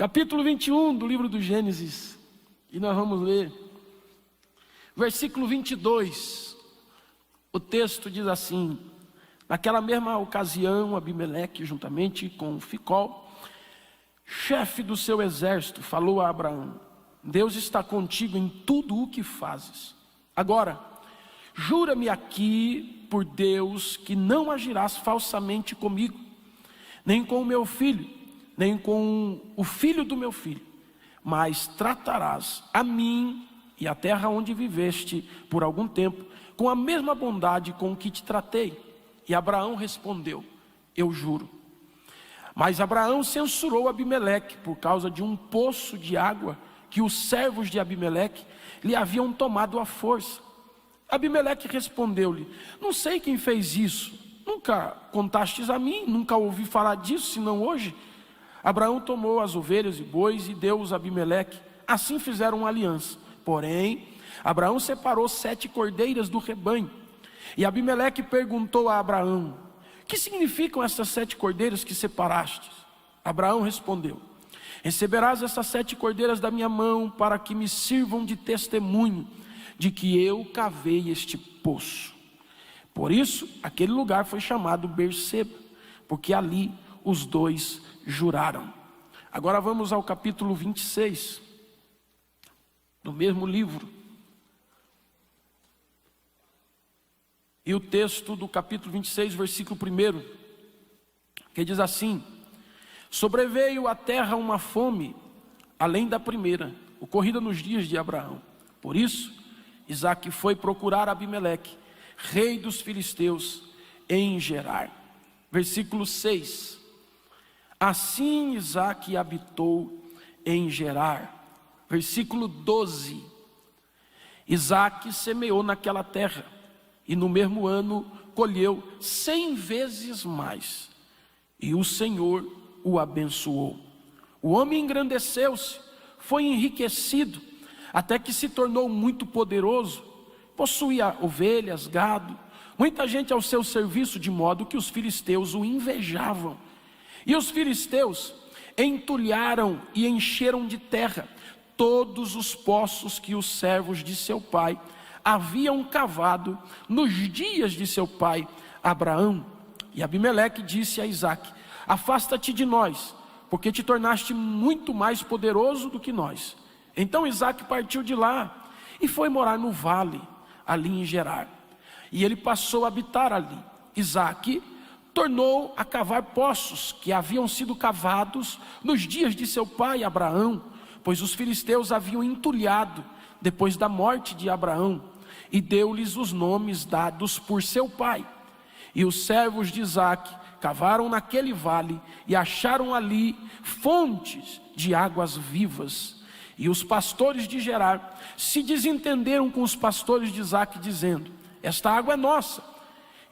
Capítulo 21 do livro do Gênesis, e nós vamos ler versículo 22. O texto diz assim: naquela mesma ocasião, Abimeleque, juntamente com Ficol, chefe do seu exército, falou a Abraão: Deus está contigo em tudo o que fazes. Agora, jura-me aqui por Deus que não agirás falsamente comigo, nem com o meu filho, nem com o filho do meu filho, mas tratarás a mim e a terra onde viveste por algum tempo com a mesma bondade com que te tratei. E Abraão respondeu: eu juro. Mas Abraão censurou Abimeleque por causa de um poço de água que os servos de Abimeleque lhe haviam tomado à força. Abimeleque respondeu-lhe: não sei quem fez isso, nunca contastes a mim, nunca ouvi falar disso, senão hoje. Abraão tomou as ovelhas e bois e deu-os a Abimeleque. Assim fizeram uma aliança. Porém, Abraão separou 7 cordeiras do rebanho. E Abimeleque perguntou a Abraão: que significam essas 7 cordeiras que separaste? Abraão respondeu: receberás essas 7 cordeiras da minha mão, para que me sirvam de testemunho de que eu cavei este poço. Por isso, aquele lugar foi chamado Berseba, porque ali os dois juraram. Agora vamos ao capítulo 26, do mesmo livro. E o texto do capítulo 26, versículo 1, que diz assim: sobreveio à terra uma fome, além da primeira, ocorrida nos dias de Abraão. Por isso, Isaque foi procurar Abimeleque, rei dos filisteus, em Gerar. Versículo 6. Assim Isaque habitou em Gerar. Versículo 12. Isaque semeou naquela terra, e no mesmo ano colheu 100 vezes mais, e o Senhor o abençoou. O homem engrandeceu-se, foi enriquecido, até que se tornou muito poderoso, possuía ovelhas, gado, muita gente ao seu serviço, de modo que os filisteus o invejavam. E os filisteus entulharam e encheram de terra todos os poços que os servos de seu pai haviam cavado nos dias de seu pai Abraão. E Abimeleque disse a Isaque: afasta-te de nós, porque te tornaste muito mais poderoso do que nós. Então Isaque partiu de lá e foi morar no vale, ali em Gerar. E ele passou a habitar ali. Isaque tornou a cavar poços que haviam sido cavados nos dias de seu pai Abraão, pois os filisteus haviam entulhado depois da morte de Abraão, e deu-lhes os nomes dados por seu pai. E os servos de Isaque cavaram naquele vale e acharam ali fontes de águas vivas. E os pastores de Gerar se desentenderam com os pastores de Isaque, dizendo: esta água é nossa.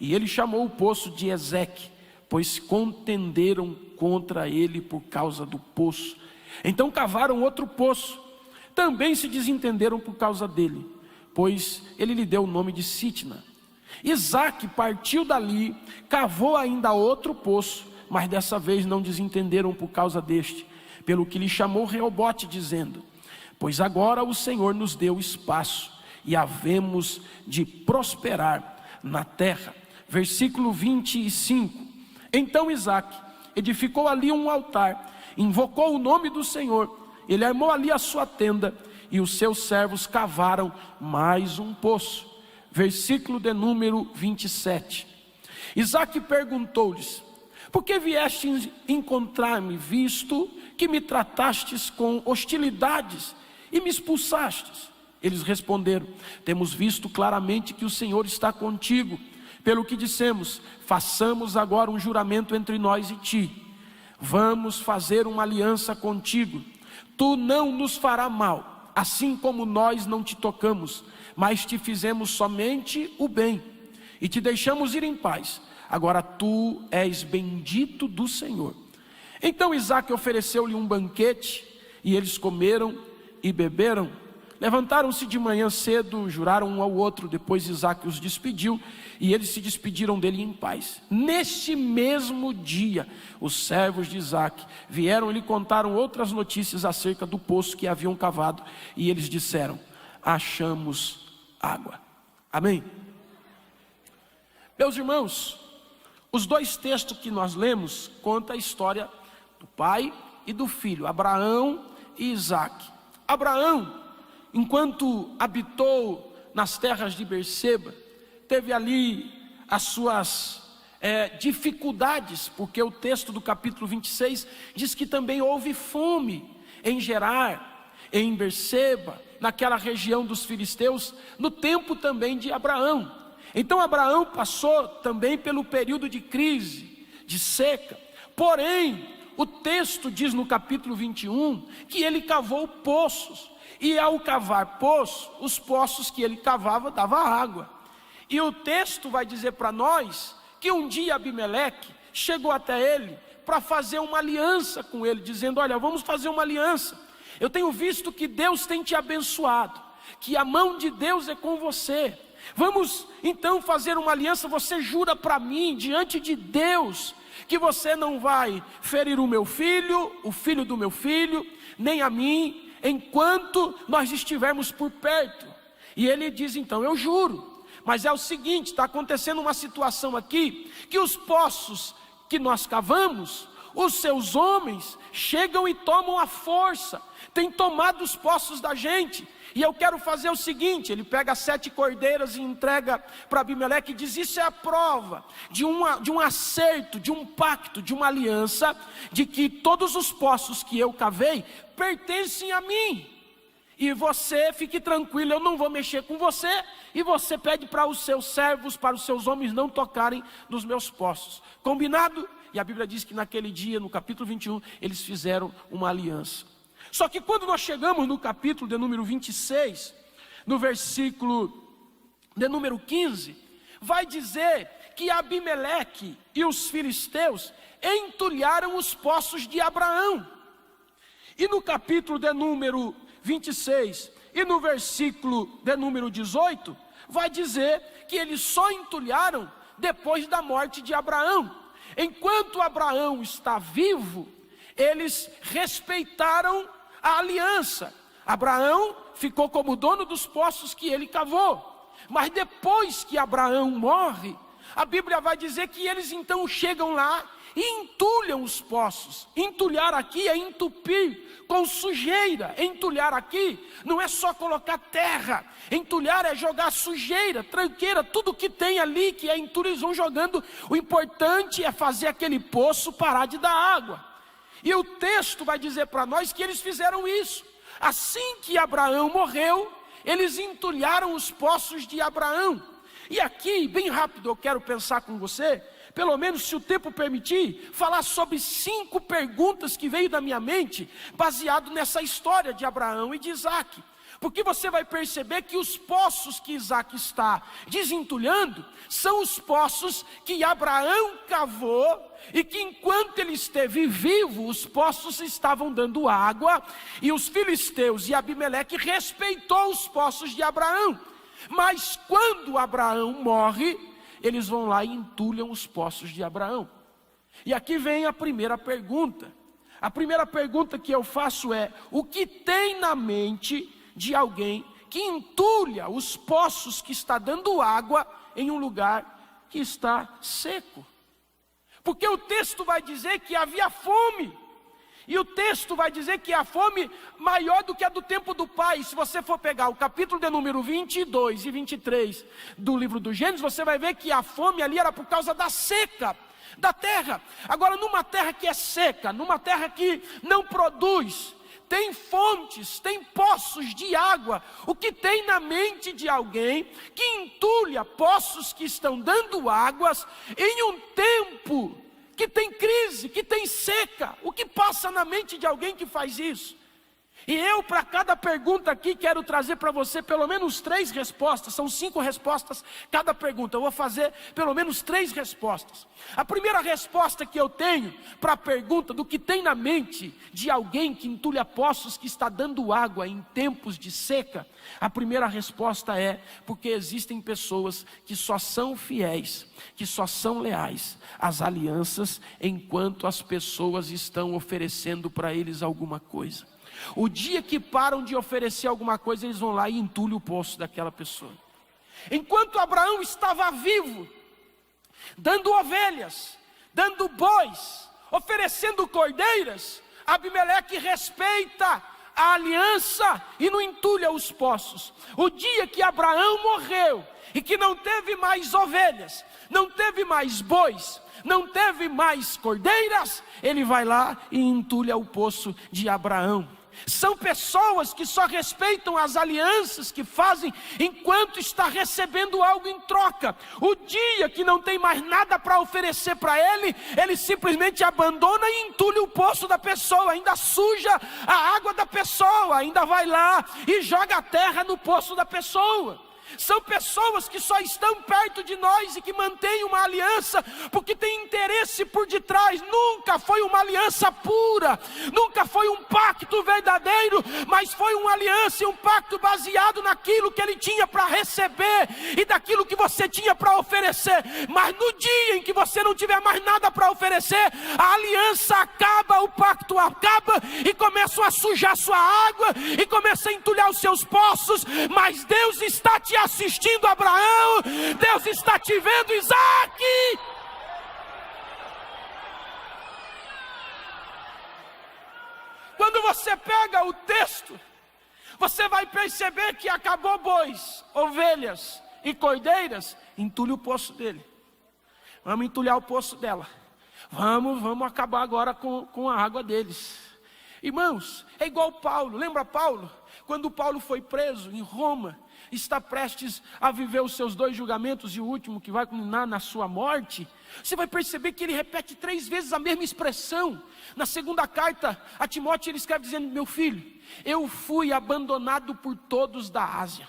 E ele chamou o poço de Ezeque, pois contenderam contra ele por causa do poço. Então cavaram outro poço, também se desentenderam por causa dele, pois ele lhe deu o nome de Sitna. Isaque partiu dali, cavou ainda outro poço, mas dessa vez não desentenderam por causa deste, pelo que lhe chamou Reobote, dizendo: pois agora o Senhor nos deu espaço, e havemos de prosperar na terra. Versículo 25. Então Isaque edificou ali um altar, invocou o nome do Senhor, ele armou ali a sua tenda, e os seus servos cavaram mais um poço. Versículo de número 27. Isaque perguntou-lhes: por que viestes encontrar-me, visto que me tratastes com hostilidades e me expulsastes? Eles responderam: temos visto claramente que o Senhor está contigo, pelo que dissemos: façamos agora um juramento entre nós e ti. Vamos fazer uma aliança contigo. Tu não nos farás mal, assim como nós não te tocamos, mas te fizemos somente o bem, e te deixamos ir em paz. Agora tu és bendito do Senhor. Então Isaque ofereceu-lhe um banquete, e eles comeram e beberam. Levantaram-se de manhã cedo, juraram um ao outro. Depois Isaque os despediu, e eles se despediram dele em paz. Neste mesmo dia, os servos de Isaque vieram e lhe contaram outras notícias acerca do poço que haviam cavado, e eles disseram: achamos água. Amém? Meus irmãos, os dois textos que nós lemos contam a história do pai e do filho, Abraão e Isaque. Abraão, enquanto habitou nas terras de Berseba, teve ali as suas dificuldades, porque o texto do capítulo 26 diz que também houve fome em Gerar, em Berseba, naquela região dos filisteus, no tempo também de Abraão. Então Abraão passou também pelo período de crise, de seca. Porém, o texto diz no capítulo 21 que ele cavou poços. E ao cavar poços, os poços que ele cavava davam água. E o texto vai dizer para nós que um dia Abimeleque chegou até ele para fazer uma aliança com ele, dizendo: olha, vamos fazer uma aliança. Eu tenho visto que Deus tem te abençoado, que a mão de Deus é com você. Vamos então fazer uma aliança. Você jura para mim, diante de Deus, que você não vai ferir o meu filho, o filho do meu filho, nem a mim, enquanto nós estivermos por perto. E ele diz então: eu juro. Mas é o seguinte, está acontecendo uma situação aqui, que os poços que nós cavamos, os seus homens chegam e tomam a força, têm tomado os poços da gente. E eu quero fazer o seguinte: ele pega 7 cordeiras e entrega para Abimeleque e diz: isso é a prova de um acerto, de um pacto, de uma aliança, de que todos os poços que eu cavei pertencem a mim. E você fique tranquilo, eu não vou mexer com você. E você pede para os seus servos, para os seus homens não tocarem nos meus poços. Combinado? E a Bíblia diz que naquele dia, no capítulo 21, eles fizeram uma aliança. Só que quando nós chegamos no capítulo de número 26, no versículo de número 15, vai dizer que Abimeleque e os filisteus entulharam os poços de Abraão. E no capítulo de número 26 e no versículo de número 18, vai dizer que eles só entulharam depois da morte de Abraão. Enquanto Abraão está vivo, eles respeitaram a aliança. Abraão ficou como dono dos poços que ele cavou. Mas depois que Abraão morre, a Bíblia vai dizer que eles então chegam lá e entulham os poços. Entulhar aqui é entupir com sujeira. Entulhar aqui não é só colocar terra. Entulhar é jogar sujeira, tranqueira, tudo que tem ali que é entulho, eles vão jogando. O importante é fazer aquele poço parar de dar água. E o texto vai dizer para nós que eles fizeram isso. Assim que Abraão morreu, eles entulharam os poços de Abraão. E aqui, bem rápido, eu quero pensar com você, pelo menos se o tempo permitir, falar sobre 5 perguntas que veio da minha mente, baseado nessa história de Abraão e de Isaque. Porque você vai perceber que os poços que Isaque está desentulhando são os poços que Abraão cavou, e que enquanto ele esteve vivo, os poços estavam dando água, e os filisteus e Abimeleque respeitou os poços de Abraão. Mas quando Abraão morre, eles vão lá e entulham os poços de Abraão. E aqui vem a primeira pergunta. A primeira pergunta que eu faço é: o que tem na mente de alguém que entulha os poços que está dando água em um lugar que está seco? Porque o texto vai dizer que havia fome. E o texto vai dizer que a fome maior do que a do tempo do pai. Se você for pegar o capítulo de número 22 e 23 do livro do Gênesis, você vai ver que a fome ali era por causa da seca da terra. Agora, numa terra que é seca, numa terra que não produz, tem fontes, tem poços de água. O que tem na mente de alguém que entulha poços que estão dando águas em um tempo que tem crise, que tem seca? O que passa na mente de alguém que faz isso? E eu, para cada pergunta aqui, quero trazer para você pelo menos 3 respostas. São 5 respostas cada pergunta. Eu vou fazer pelo menos 3 respostas. A primeira resposta que eu tenho para a pergunta do que tem na mente de alguém que entulha poços, que está dando água em tempos de seca, a primeira resposta é: porque existem pessoas que só são fiéis, que só são leais às alianças, enquanto as pessoas estão oferecendo para eles alguma coisa. O dia que param de oferecer alguma coisa, eles vão lá e entulham o poço daquela pessoa. Enquanto Abraão estava vivo, dando ovelhas, dando bois, oferecendo cordeiras, Abimeleque respeita a aliança e não entulha os poços. O dia que Abraão morreu e que não teve mais ovelhas, não teve mais bois, não teve mais cordeiras, ele vai lá e entulha o poço de Abraão. São pessoas que só respeitam as alianças que fazem enquanto está recebendo algo em troca. O dia que não tem mais nada para oferecer para ele, ele simplesmente abandona e entulha o poço da pessoa, ainda suja a água da pessoa, ainda vai lá e joga a terra no poço da pessoa. São pessoas que só estão perto de nós e que mantêm uma aliança porque tem interesse por detrás. Nunca foi uma aliança pura, nunca foi um pacto verdadeiro, mas foi uma aliança e um pacto baseado naquilo que ele tinha para receber e daquilo que você tinha para oferecer. Mas no dia em que você não tiver mais nada para oferecer, a aliança acaba, o pacto acaba e começam a sujar sua água e começam a entulhar os seus poços. Mas Deus está te assistindo, Abraão. Deus está te vendo, Isaac. Quando você pega o texto, você vai perceber que acabou bois, ovelhas e cordeiras, entulha o poço dele. Vamos entulhar o poço dela. Vamos acabar agora com a água deles. Irmãos, é igual Paulo. Lembra Paulo? Quando Paulo foi preso em Roma, está prestes a viver os seus 2 julgamentos e o último que vai culminar na sua morte, você vai perceber que ele repete 3 vezes a mesma expressão. Na segunda carta a Timóteo ele escreve dizendo: meu filho, eu fui abandonado por todos da Ásia.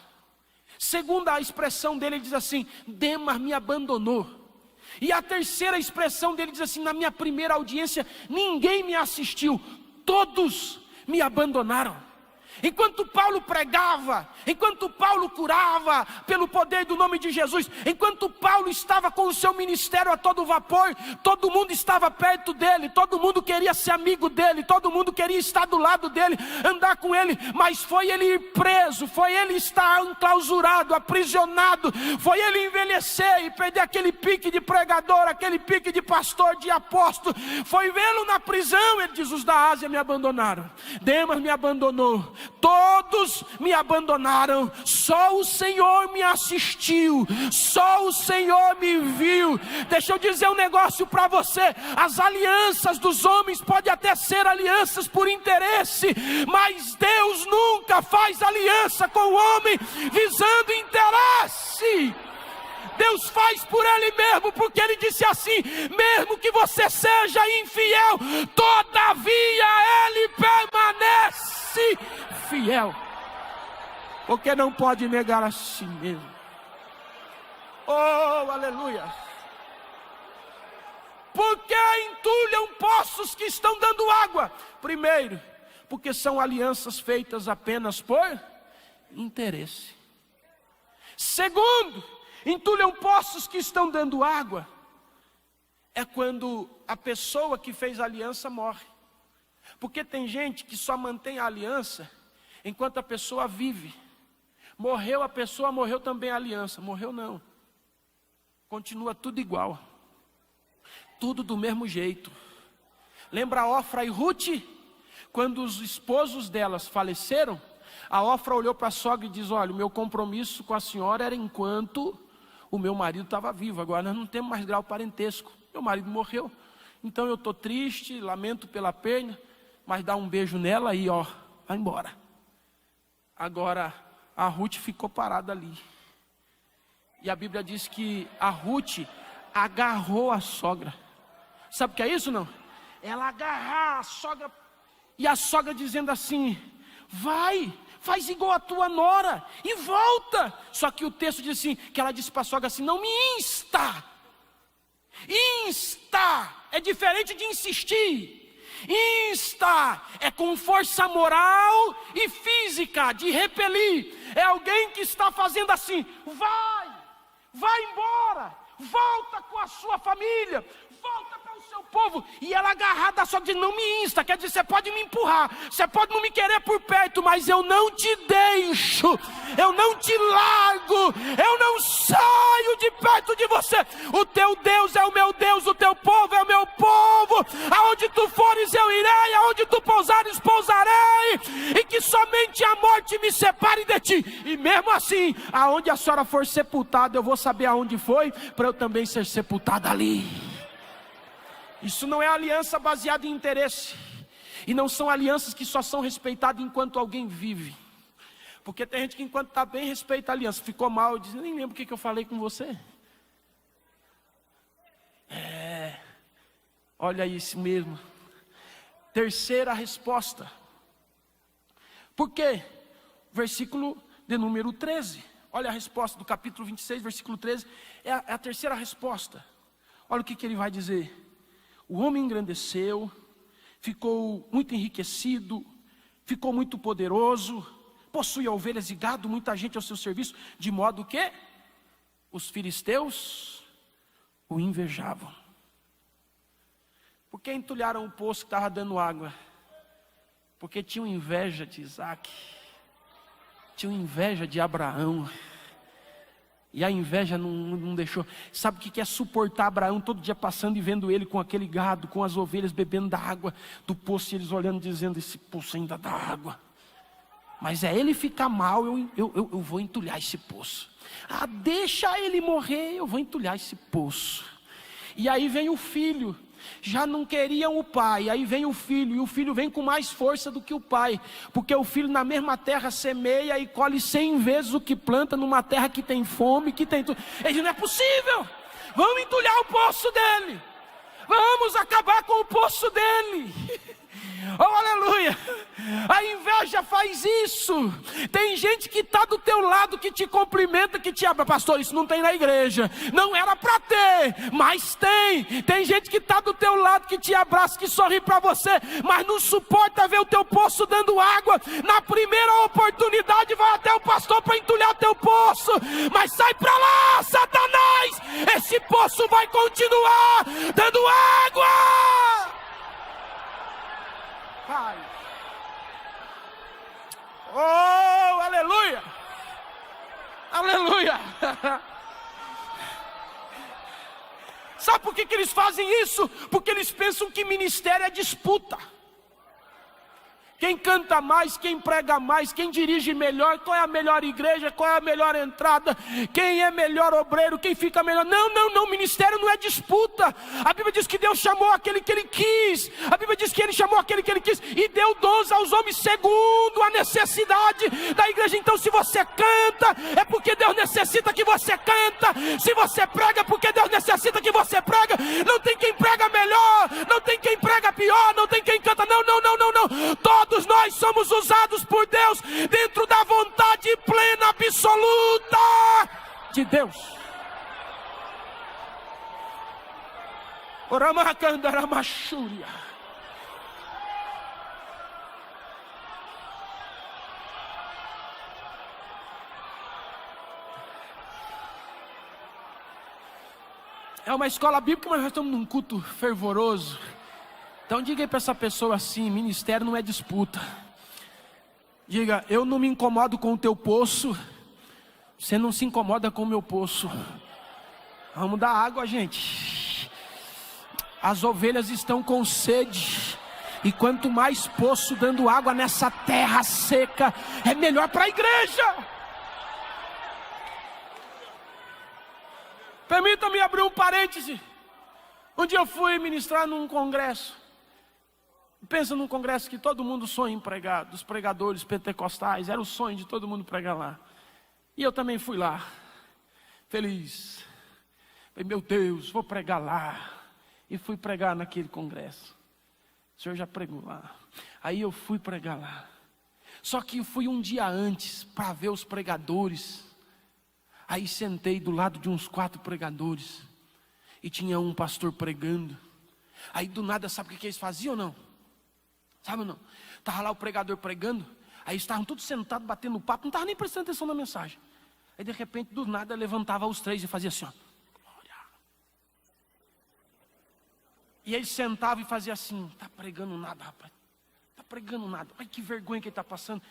Segunda a expressão dele, ele diz assim: Demas me abandonou. E a terceira expressão dele diz assim: na minha primeira audiência ninguém me assistiu, todos me abandonaram. Enquanto Paulo pregava, enquanto Paulo curava pelo poder do nome de Jesus, enquanto Paulo estava com o seu ministério a todo vapor, todo mundo estava perto dele, todo mundo queria ser amigo dele, todo mundo queria estar do lado dele, andar com ele. Mas foi ele ir preso, foi ele estar enclausurado, aprisionado, foi ele envelhecer e perder aquele pique de pregador, aquele pique de pastor, de apóstolo, foi vê-lo na prisão. Ele diz: os da Ásia me abandonaram, Demas me abandonou, todos me abandonaram, só o Senhor me assistiu, só o Senhor me viu. Deixa eu dizer um negócio para você: as alianças dos homens podem até ser alianças por interesse, mas Deus nunca faz aliança com o homem visando interesse. Deus faz por Ele mesmo, porque Ele disse assim: mesmo que você seja infiel, todavia Ele permanece fiel, porque não pode negar a si mesmo. Oh, aleluia! Por que entulham poços que estão dando água? Primeiro, porque são alianças feitas apenas por interesse. Segundo, entulham poços que estão dando água é quando a pessoa que fez a aliança morre. Porque tem gente que só mantém a aliança enquanto a pessoa vive. Morreu a pessoa, morreu também a aliança. Morreu não, continua tudo igual, tudo do mesmo jeito. Lembra Ofra e Ruth? Quando os esposos delas faleceram, a Ofra olhou para a sogra e diz: olha, o meu compromisso com a senhora era enquanto o meu marido estava vivo, agora nós não temos mais grau parentesco, meu marido morreu, então eu estou triste, lamento pela perda, mas dá um beijo nela e ó, vai embora. Agora a Ruth ficou parada ali, e a Bíblia diz que a Ruth agarrou a sogra. Sabe o que é isso não? Ela agarrar a sogra, e a sogra dizendo assim: vai, faz igual a tua nora e volta. Só que o texto diz assim, que ela disse para a sogra assim, não me insta. Insta é diferente de insistir. Insta é com força moral e física, de repelir. É alguém que está fazendo assim, vai embora, volta com a sua família, volta para o seu povo. E ela agarrada só diz, não me insta, quer dizer, você pode me empurrar, você pode não me querer por perto, mas eu não te deixo, eu não te largo, eu não saio de perto de você. O teu Deus é o meu Deus, o teu povo é o meu povo. Aonde tu fores eu irei, aonde tu pousares pousarei, e que somente a morte me separe de ti. E mesmo assim, aonde a senhora for sepultada, eu vou saber aonde foi, para eu também ser sepultada ali. Isso não é aliança baseada em interesse. E não são alianças que só são respeitadas enquanto alguém vive. Porque tem gente que enquanto está bem respeita a aliança. Ficou mal, diz, nem lembro o que eu falei com você. Olha isso mesmo. Terceira resposta. Por quê? Versículo de número 13. Olha a resposta do capítulo 26, versículo 13. É a terceira resposta. Olha o que ele vai dizer. O homem engrandeceu, ficou muito enriquecido, ficou muito poderoso, possuía ovelhas e gado, muita gente ao seu serviço, de modo que os filisteus o invejavam. Por que entulharam o poço que estava dando água? Porque tinham inveja de Isaac, tinham inveja de Abraão. E a inveja não deixou. Sabe o que é suportar Abraão todo dia passando e vendo ele com aquele gado, com as ovelhas bebendo da água do poço, e eles olhando dizendo, esse poço ainda dá água. Mas é ele ficar mal, eu vou entulhar esse poço. Ah, deixa ele morrer, eu vou entulhar esse poço. E aí vem o filho. Já não queriam o pai, aí vem o filho, e o filho vem com mais força do que o pai, porque o filho na mesma terra semeia e colhe 100 vezes o que planta, numa terra que tem fome, que tem tudo. Ele diz, não é possível, vamos entulhar o poço dele, vamos acabar com o poço dele. Oh, aleluia. A inveja faz isso. Tem gente que está do teu lado, que te cumprimenta, que te abraça. Pastor, isso não tem na igreja. Não era para ter, mas tem. Tem gente que está do teu lado, que te abraça, que sorri para você, mas não suporta ver o teu poço dando água. Na primeira oportunidade vai até o pastor para entulhar teu poço, mas sai para lá, Satanás. Esse poço vai continuar dando água. Pai. Oh, aleluia, aleluia. Sabe por que eles fazem isso? Porque eles pensam que ministério é disputa. Quem canta mais, quem prega mais, quem dirige melhor, qual é a melhor igreja, qual é a melhor entrada, quem é melhor obreiro, quem fica melhor. Não, ministério não é disputa. A Bíblia diz que Deus chamou aquele que Ele quis. A Bíblia diz que Ele chamou aquele que Ele quis e deu dons aos homens segundo a necessidade da igreja. Então se você canta, é porque Deus necessita que você canta. Se você prega, é porque Deus necessita que você prega. Não tem quem prega melhor, não tem quem prega pior, não tem quem canta. Não. Todos nós somos usados por Deus dentro da vontade plena, absoluta de Deus. Oramacandaramachúria. É uma escola bíblica, mas nós estamos num culto fervoroso. Então diga aí para essa pessoa assim, ministério não é disputa. Diga, eu não me incomodo com o teu poço, você não se incomoda com o meu poço. Vamos dar água, gente. As ovelhas estão com sede, e quanto mais poço dando água nessa terra seca, é melhor para a igreja. Permita-me abrir um parêntese. Um dia eu fui ministrar num congresso. Pensa num congresso que todo mundo sonha em pregar, dos pregadores pentecostais, era o sonho de todo mundo pregar lá. E eu também fui lá, feliz. Falei, meu Deus, vou pregar lá. E fui pregar naquele congresso. O senhor já pregou lá. Aí eu fui pregar lá. Só que eu fui um dia antes para ver os pregadores. Aí sentei do lado de uns 4 pregadores. E tinha um pastor pregando. Aí do nada, sabe o que eles faziam ou não? Sabe ou não? Estava lá o pregador pregando. Aí estavam todos sentados, batendo papo. Não estavam nem prestando atenção na mensagem. Aí de repente, do nada, levantava os 3 e fazia assim, ó. Glória. E eles sentavam e faziam assim. Está pregando nada, rapaz. Está pregando nada. Olha que vergonha que ele está passando.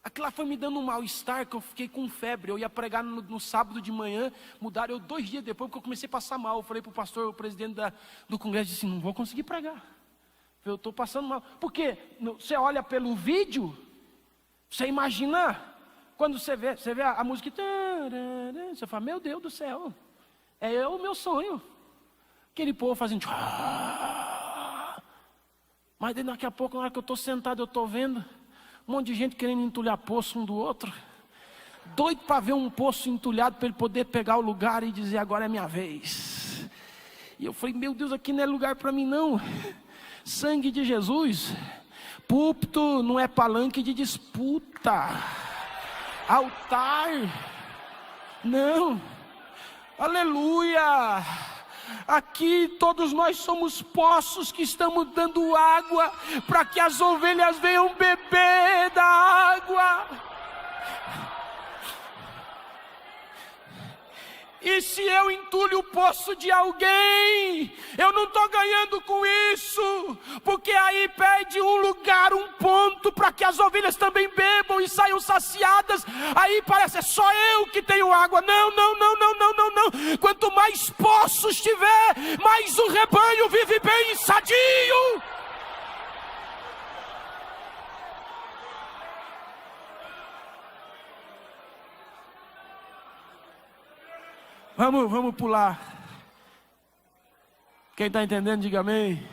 Aquilo lá foi me dando um mal-estar, que eu fiquei com febre. Eu ia pregar no sábado de manhã, mudaram eu 2 dias depois, porque eu comecei a passar mal. Eu falei para o pastor, o presidente do congresso, disse, não vou conseguir pregar. Eu estou passando mal. Porque você olha pelo vídeo, você imagina, quando você vê a música, você fala, meu Deus do céu, é o meu sonho. Aquele povo fazendo... Mas daqui a pouco, na hora que eu estou sentado, eu estou vendo um monte de gente querendo entulhar poço um do outro. Doido para ver um poço entulhado, para ele poder pegar o lugar e dizer, agora é minha vez. E eu falei, meu Deus, aqui não é lugar para mim não. Sangue de Jesus. Púlpito não é palanque de disputa. Altar. Não. Aleluia. Aqui todos nós somos poços que estamos dando água para que as ovelhas venham beber da água. E se eu entulho o poço de alguém, eu não estou ganhando com isso, porque aí perde um lugar, um ponto, para que as ovelhas também bebam e saiam saciadas. Aí parece, é só eu que tenho água. Não. Quanto mais poços tiver, mais o rebanho vive bem e sadio. Vamos pular. Quem está entendendo, diga amém.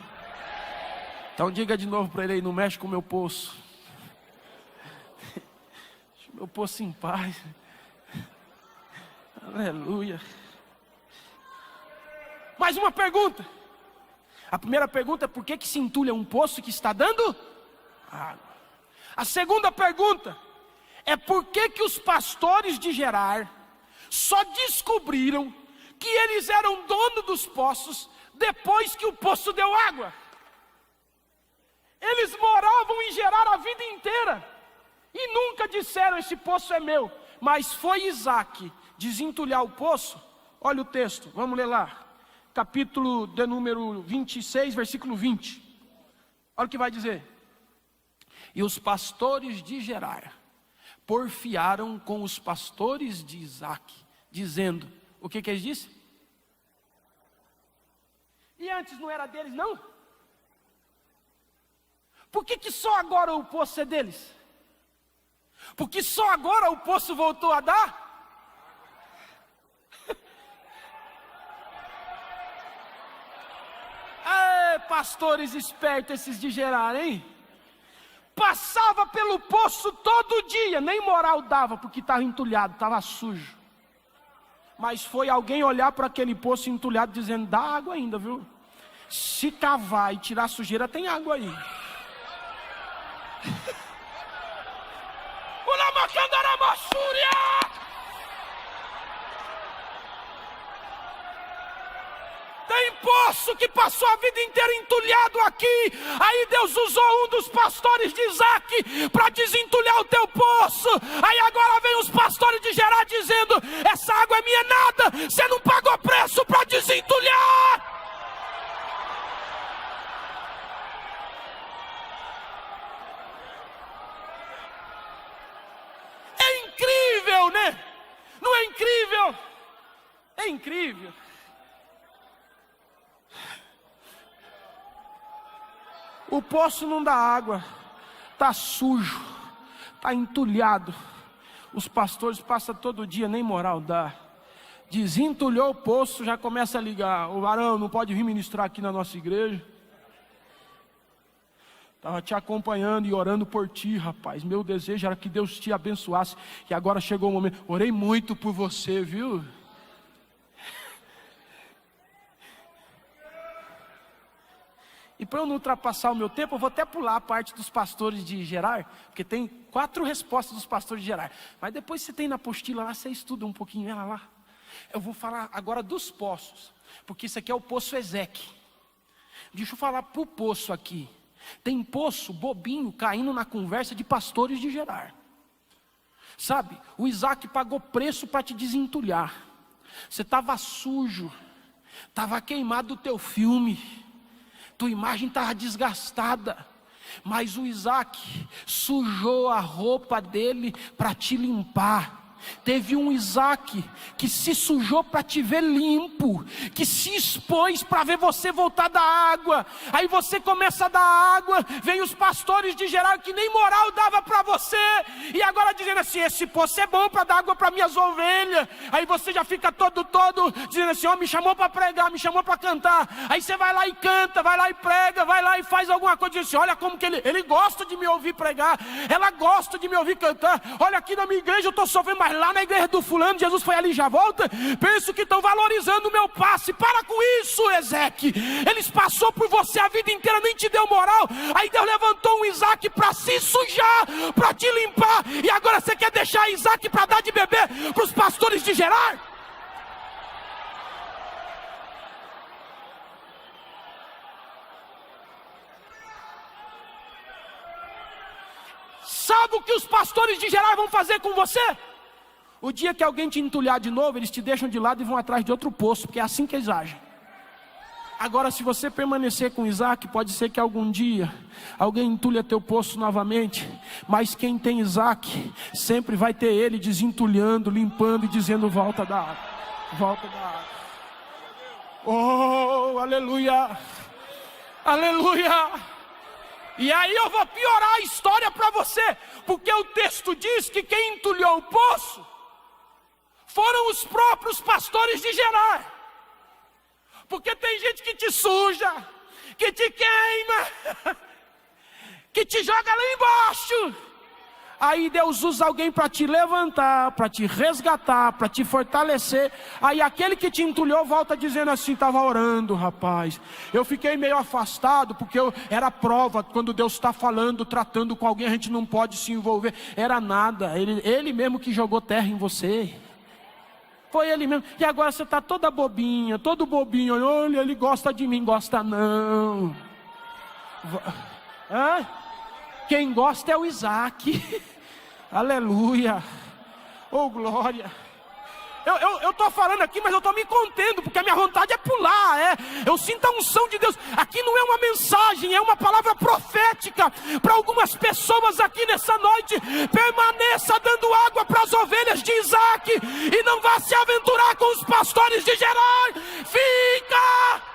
Então diga de novo para ele aí, não mexe com o meu poço. Deixa o meu poço em paz. Aleluia. Mais uma pergunta. A primeira pergunta é por que se entulha um poço que está dando água? A segunda pergunta é por que os pastores de Gerar só descobriram que eles eram dono dos poços depois que o poço deu água. Eles moravam em Gerar a vida inteira e nunca disseram, esse poço é meu. Mas foi Isaac desentulhar o poço. Olha o texto, vamos ler lá. Capítulo de número 26, versículo 20. Olha o que vai dizer. E os pastores de Gerar porfiaram com os pastores de Isaac, dizendo, o que eles disseram? E antes não era deles não? Por que só agora o poço é deles? Porque só agora o poço voltou a dar? Pastores espertos esses de Gerar, hein? Passava pelo poço todo dia, nem moral dava, porque estava entulhado, estava sujo. Mas foi alguém olhar para aquele poço entulhado, dizendo, dá água ainda, viu? Se cavar e tirar a sujeira, tem água aí. Tem poço que passou a vida inteira entulhado aqui. Aí Deus usou um dos pastores de Isaac para desentulhar o teu poço. Aí agora vem os pastores de Gerar dizendo, essa água é minha nada, você não pagou preço para desentulhar. É incrível, né? Não é incrível? É incrível. O poço não dá água, está sujo, está entulhado. Os pastores passam todo dia, nem moral dá. Desentulhou o poço, já começa a ligar. O varão não pode vir ministrar aqui na nossa igreja. Estava te acompanhando e orando por ti, rapaz. Meu desejo era que Deus te abençoasse. E agora chegou o momento. Orei muito por você, viu? E para eu não ultrapassar o meu tempo, eu vou até pular a parte dos pastores de Gerar, porque tem 4 respostas dos pastores de Gerar. Mas depois você tem na apostila lá, você estuda um pouquinho ela lá. Eu vou falar agora dos poços, porque isso aqui é o poço Ezeque. Deixa eu falar para o poço aqui. Tem poço bobinho caindo na conversa de pastores de Gerar. Sabe, o Isaac pagou preço para te desentulhar. Você estava sujo, estava queimado o teu filme, tua imagem estava desgastada, mas o Isaac sujou a roupa dele para te limpar. Teve um Isaac que se sujou para te ver limpo, que se expôs para ver você voltar da água. Aí você começa a dar água, vem os pastores de Gerar que nem moral dava para você, e agora dizendo assim: esse poço é bom para dar água para minhas ovelhas. Aí você já fica todo dizendo assim: ó, me chamou para pregar, me chamou para cantar. Aí você vai lá e canta, vai lá e prega, vai lá e faz alguma coisa, diz assim: olha como que ele gosta de me ouvir pregar, ela gosta de me ouvir cantar. Olha, aqui na minha igreja eu estou sofrendo, mas lá na igreja do fulano, Jesus foi ali e já volta. Penso que estão valorizando o meu passe. Para com isso, Ezeque. Eles passou por você a vida inteira, nem te deu moral. Aí Deus levantou um Isaac para se sujar, para te limpar. E agora você quer deixar Isaac para dar de beber para os pastores de Gerar? Sabe o que os pastores de Gerar vão fazer com você? O dia que alguém te entulhar de novo, eles te deixam de lado e vão atrás de outro poço, porque é assim que eles agem. Agora, se você permanecer com Isaac, pode ser que algum dia alguém entulha teu poço novamente, mas quem tem Isaac, sempre vai ter ele desentulhando, limpando e dizendo: volta da água, volta da água. Oh, aleluia, aleluia. E aí eu vou piorar a história para você, porque o texto diz que quem entulhou o poço foram os próprios pastores de Gerar. Porque tem gente que te suja, que te queima, que te joga lá embaixo. Aí Deus usa alguém para te levantar, para te resgatar, para te fortalecer. Aí aquele que te entulhou volta dizendo assim: estava orando, rapaz. Eu fiquei meio afastado, porque era prova. Quando Deus está falando, tratando com alguém, a gente não pode se envolver. Era nada, ele mesmo que jogou terra em você. Foi ele mesmo. E agora você está toda bobinha, todo bobinho. Olha, ele gosta de mim. Gosta não. Hã? Quem gosta é o Isaac. Aleluia. Oh, glória. Eu estou falando aqui, mas eu estou me contendo, porque a minha vontade é pular. Eu sinto a unção de Deus. Aqui não é uma mensagem, é uma palavra profética para algumas pessoas aqui nessa noite. Permaneça dando água para as ovelhas de Isaac e não vá se aventurar com os pastores de Gerar. Fica!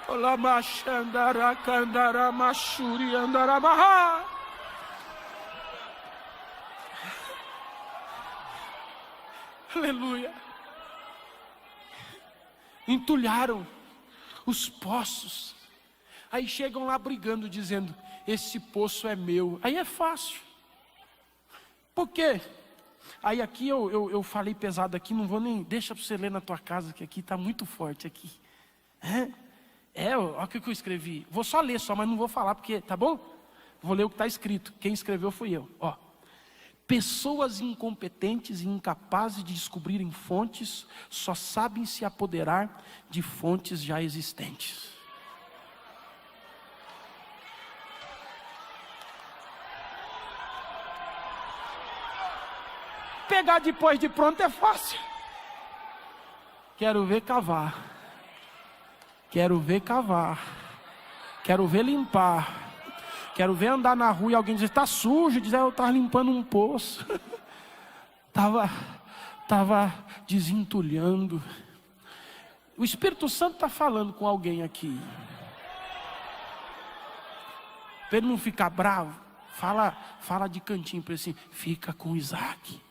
Olá, machandara, candara, machuri, andara, maha. Aleluia. Entulharam os poços. Aí chegam lá brigando, dizendo: esse poço é meu. Aí é fácil. Por quê? Aí aqui eu falei pesado aqui, não vou nem... Deixa para você ler na tua casa, que aqui está muito forte aqui. Olha o que eu escrevi. Vou só ler só, mas não vou falar, porque, tá bom? Vou ler o que está escrito. Quem escreveu fui eu. Pessoas incompetentes e incapazes de descobrirem fontes só sabem se apoderar de fontes já existentes. Pegar depois de pronto é fácil. Quero ver cavar. Quero ver cavar. Quero ver limpar. Quero ver andar na rua e alguém dizer: está sujo. Dizer: eu estava limpando um poço. Estava desentulhando. O Espírito Santo está falando com alguém aqui. Para ele não ficar bravo, fala de cantinho para ele assim: fica com Isaac.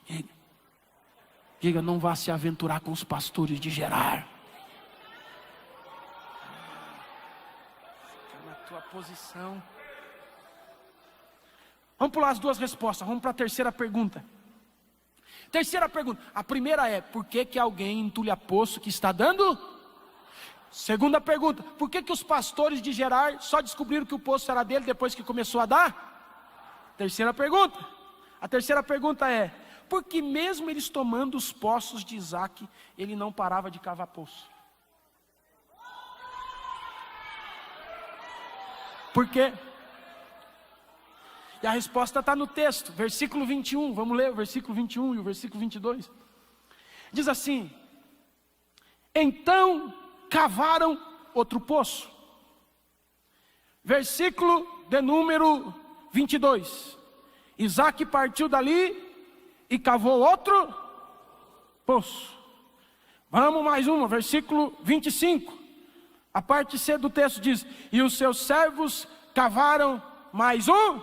Diga: não vá se aventurar com os pastores de Gerar. Tua posição. Vamos pular as duas respostas. Vamos para a terceira pergunta. Terceira pergunta. A primeira é: por que que alguém entulha poço que está dando? Segunda pergunta: por que que os pastores de Gerar só descobriram que o poço era dele depois que começou a dar? Terceira pergunta. A terceira pergunta é: porque mesmo eles tomando os poços de Isaac, ele não parava de cavar poço? Por quê? E a resposta está no texto, versículo 21, vamos ler o versículo 21 e o versículo 22. Diz assim: então cavaram outro poço. Versículo de número 22. Isaac partiu dali e cavou outro poço. Vamos mais uma, versículo 25. A parte C do texto diz: e os seus servos cavaram mais um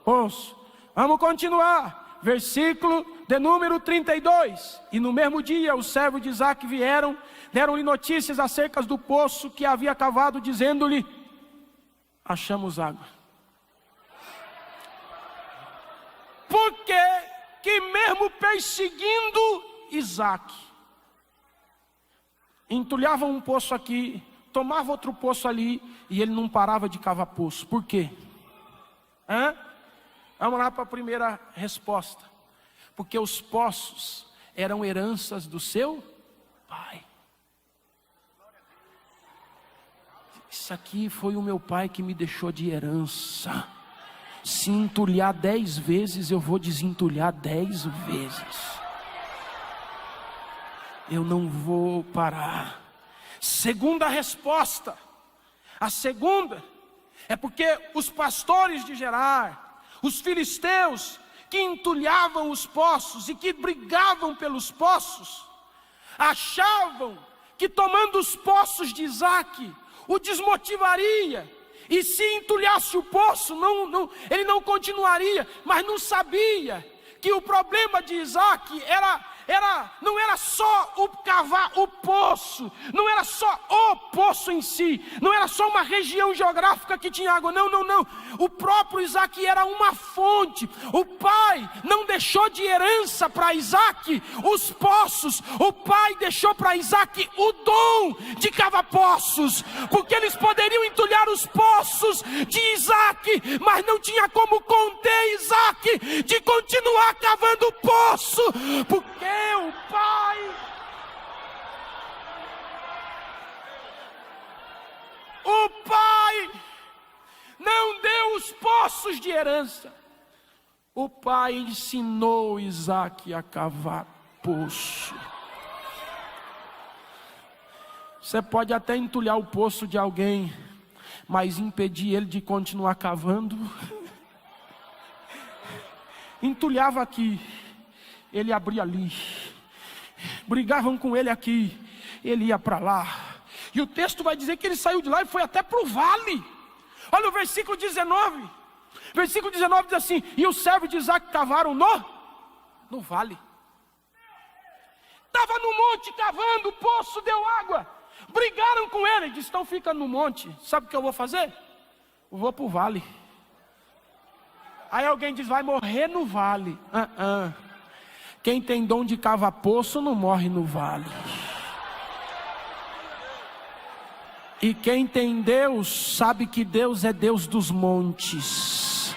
poço. Vamos continuar. Versículo de número 32. E no mesmo dia os servos de Isaac vieram, deram-lhe notícias acerca do poço que havia cavado, dizendo-lhe: achamos água. Porque que mesmo perseguindo Isaac, entulhavam um poço aqui, tomava outro poço ali, e ele não parava de cavar poço. Por quê? Vamos lá para a primeira resposta. Porque os poços eram heranças do seu pai. Isso aqui foi o meu pai que me deixou de herança. Se entulhar 10 vezes, eu vou desentulhar 10 vezes. Eu não vou parar. Segunda resposta. A segunda é porque os pastores de Gerar, os filisteus que entulhavam os poços e que brigavam pelos poços, achavam que tomando os poços de Isaac o desmotivaria, e se entulhasse o poço, ele não continuaria. Mas não sabia que o problema de Isaac não era só o cavar o poço, não era só o poço em si, não era só uma região geográfica que tinha água, não. O próprio Isaac era uma fonte. O pai não deixou de herança para Isaac os poços, o pai deixou para Isaac o dom de cavar poços, porque eles poderiam entulhar os poços de Isaac, mas não tinha como conter Isaac de continuar cavando o poço, porque o pai não deu os poços de herança. O pai ensinou Isaac a cavar poço. Você pode até entulhar o poço de alguém, mas impedir ele de continuar cavando. Entulhava aqui, ele abria ali. Brigavam com ele aqui, ele ia para lá. E o texto vai dizer que ele saiu de lá e foi até para o vale. Olha o versículo 19. Versículo 19 diz assim: e os servos de Isaac cavaram no vale. Estava no monte cavando, o poço deu água. Brigaram com ele, ele disse: então fica no monte. Sabe o que eu vou fazer? Eu vou para o vale. Aí alguém diz: vai morrer no vale. Quem tem dom de cavar poço não morre no vale. E quem tem Deus sabe que Deus é Deus dos montes,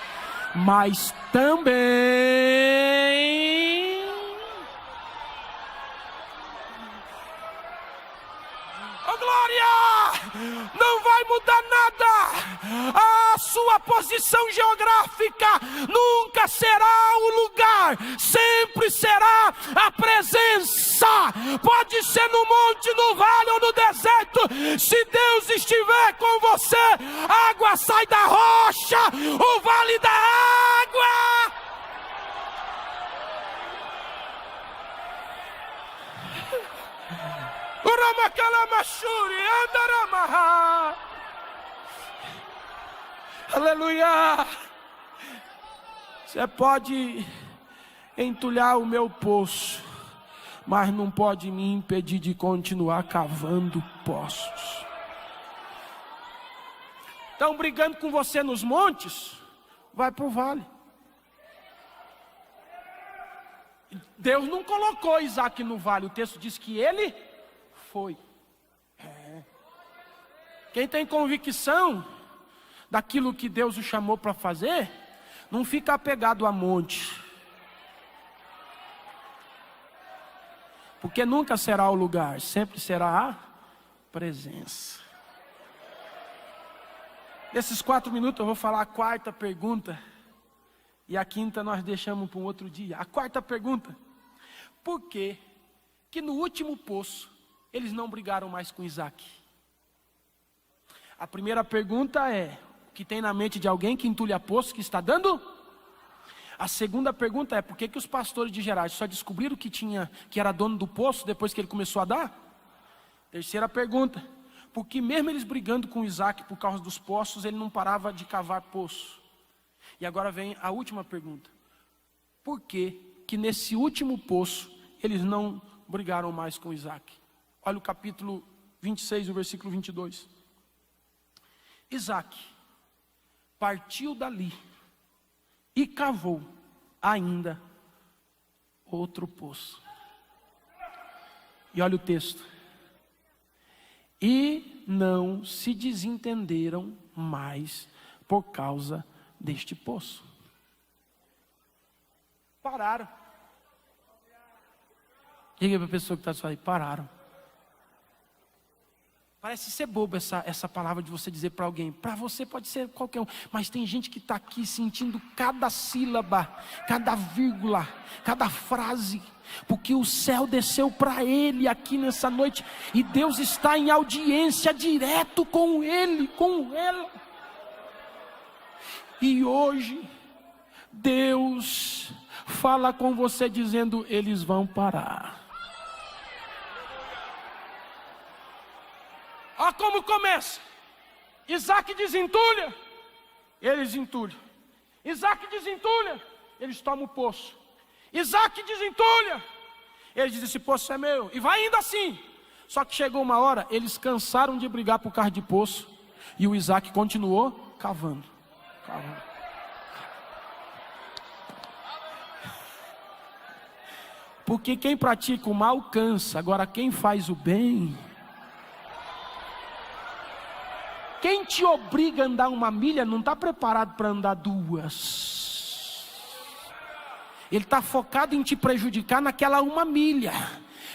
mas também glória! Não vai mudar nada. A sua posição geográfica nunca será o lugar, sempre será a presença. Pode ser no monte, no vale ou no deserto. Se Deus estiver com você, a água sai da rocha, o vale da água. Aleluia. Você pode entulhar o meu poço, mas não pode me impedir de continuar cavando poços. Estão brigando com você nos montes? Vai para o vale. Deus não colocou Isaac no vale, o texto diz que ele foi. Quem tem convicção daquilo que Deus o chamou para fazer, não fica apegado a monte. Porque nunca será o lugar, sempre será a presença. Nesses 4 minutos eu vou falar a quarta pergunta. E a quinta nós deixamos para um outro dia. A quarta pergunta: por que no último poço eles não brigaram mais com Isaac? A primeira pergunta é: o que tem na mente de alguém que entulha poço, que está dando? A segunda pergunta é: por que os pastores de Gerar só descobriram que era dono do poço depois que ele começou a dar? Terceira pergunta: porque mesmo eles brigando com Isaac por causa dos poços, ele não parava de cavar poço? E agora vem a última pergunta: por que nesse último poço eles não brigaram mais com Isaac? Olha o capítulo 26, o versículo 22. Isaac partiu dali e cavou ainda outro poço. E olha o texto: e não se desentenderam mais por causa deste poço. Pararam. Diga para a pessoa que está só aí: pararam. Parece ser bobo essa palavra de você dizer para alguém. Para você pode ser qualquer um, mas tem gente que está aqui sentindo cada sílaba, cada vírgula, cada frase, porque o céu desceu para ele aqui nessa noite, e Deus está em audiência direto com ele, com ela. E hoje Deus fala com você dizendo: eles vão parar. Olha como começa. Isaac desentulha, eles entulham. Isaac desentulha, eles tomam o poço. Isaac desentulha, eles dizem: esse poço é meu. E vai indo assim. Só que chegou uma hora, eles cansaram de brigar por causa de poço, e o Isaac continuou cavando. Porque quem pratica o mal cansa. Agora quem faz o bem, quem te obriga a andar 1 milha não está preparado para andar 2. Ele está focado em te prejudicar naquela 1 milha.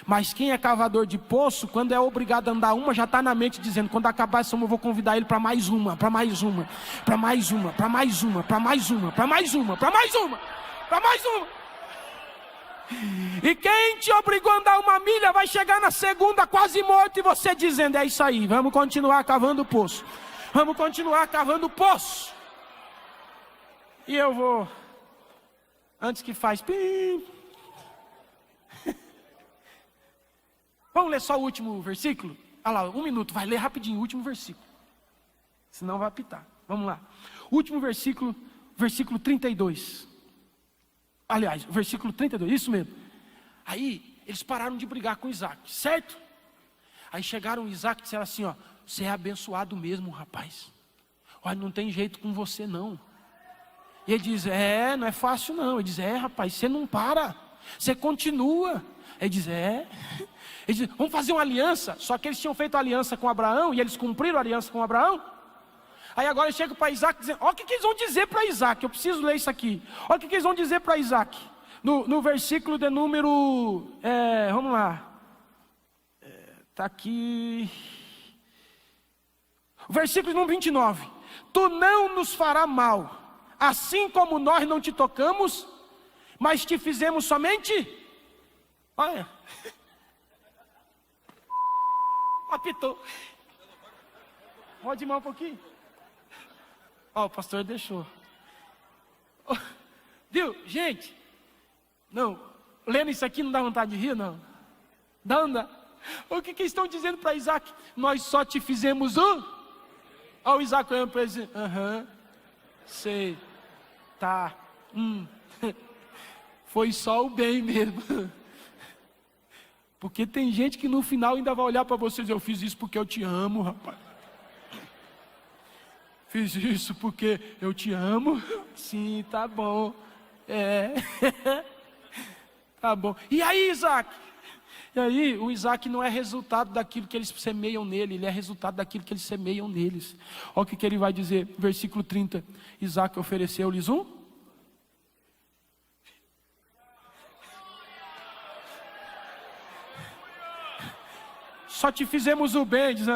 Mas quem é cavador de poço, quando é obrigado a andar 1, já está na mente dizendo: quando acabar essa 1 eu vou convidar ele para mais uma, para mais uma, para mais uma, para mais uma, para mais uma, para mais uma, para mais uma, para mais uma. E quem te obrigou a andar 1 milha vai chegar na segunda quase morto, e você dizendo: é isso aí, vamos continuar cavando o poço, vamos continuar cavando o poço. E eu vou, antes que faz pim, vamos ler só o último versículo? Olha lá, 1 minuto, vai ler rapidinho o último versículo, senão vai apitar. Vamos lá, último versículo, versículo 32. Aliás, versículo 32, isso mesmo. Aí, eles pararam de brigar com Isaac, certo? Aí chegaram Isaac e disseram assim: ó, você é abençoado mesmo, rapaz. Olha, não tem jeito com você não. E ele diz: não é fácil não. Ele diz: rapaz, você não para, você continua. Ele diz: Ele diz: vamos fazer uma aliança. Só que eles tinham feito aliança com Abraão, e eles cumpriram a aliança com Abraão. Aí agora chega para Isaac dizendo: olha o que eles vão dizer para Isaac. Eu preciso ler isso aqui. Olha o que eles vão dizer para Isaac. No versículo de número, vamos lá. Está aqui. O versículo número 29. Tu não nos fará mal, assim como nós não te tocamos, mas te fizemos somente. Olha. Apitou. Pode ir mais um pouquinho. O pastor deixou. Viu, gente? Não, lendo isso aqui não dá vontade de rir, não? Dá. O que estão dizendo para Isaac? Nós só te fizemos o... Olha o Isaac olhando para ele: sei, tá, foi só o bem mesmo. Porque tem gente que no final ainda vai olhar para vocês: eu fiz isso porque eu te amo, rapaz. Fiz isso porque eu te amo. Sim, tá bom. Tá bom. E aí, Isaac? E aí, o Isaac não é resultado daquilo que eles semeiam nele, ele é resultado daquilo que eles semeiam neles. Olha o que ele vai dizer, versículo 30. Isaac ofereceu-lhes um. Só te fizemos o bem, diz,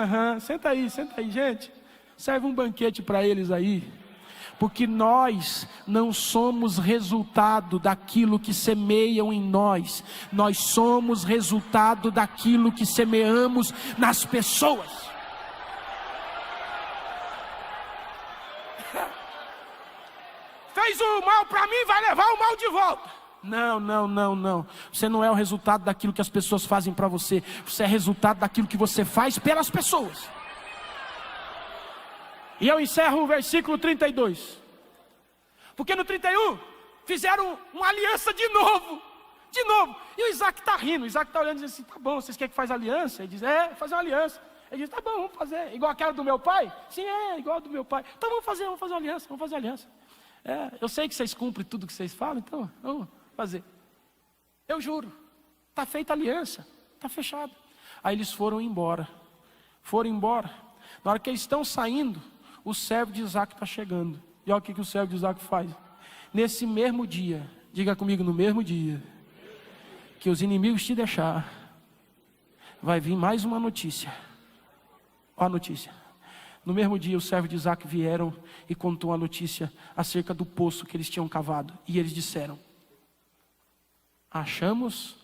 senta aí, gente. Serve um banquete para eles aí. Porque nós não somos resultado daquilo que semeiam em nós. Nós somos resultado daquilo que semeamos nas pessoas. Fez o mal para mim, vai levar o mal de volta. Não. Você não é o resultado daquilo que as pessoas fazem para você. Você é resultado daquilo que você faz pelas pessoas. E eu encerro o versículo 32. Porque no 31, fizeram uma aliança de novo. E o Isaac está rindo. O Isaac está olhando e diz assim, tá bom, vocês querem que faça aliança? Ele diz, fazer uma aliança. Ele diz, tá bom, vamos fazer. Igual aquela do meu pai? Sim, igual a do meu pai. Então vamos fazer uma aliança. Eu sei que vocês cumprem tudo que vocês falam, então vamos fazer. Eu juro, está feita a aliança, está fechado. Aí eles foram embora. Na hora que eles estão saindo, o servo de Isaac está chegando. E olha o que o servo de Isaac faz. Nesse mesmo dia, diga comigo, no mesmo dia que os inimigos te deixar, vai vir mais uma notícia. Olha a notícia. No mesmo dia, os servos de Isaac vieram e contou a notícia acerca do poço que eles tinham cavado. E eles disseram, achamos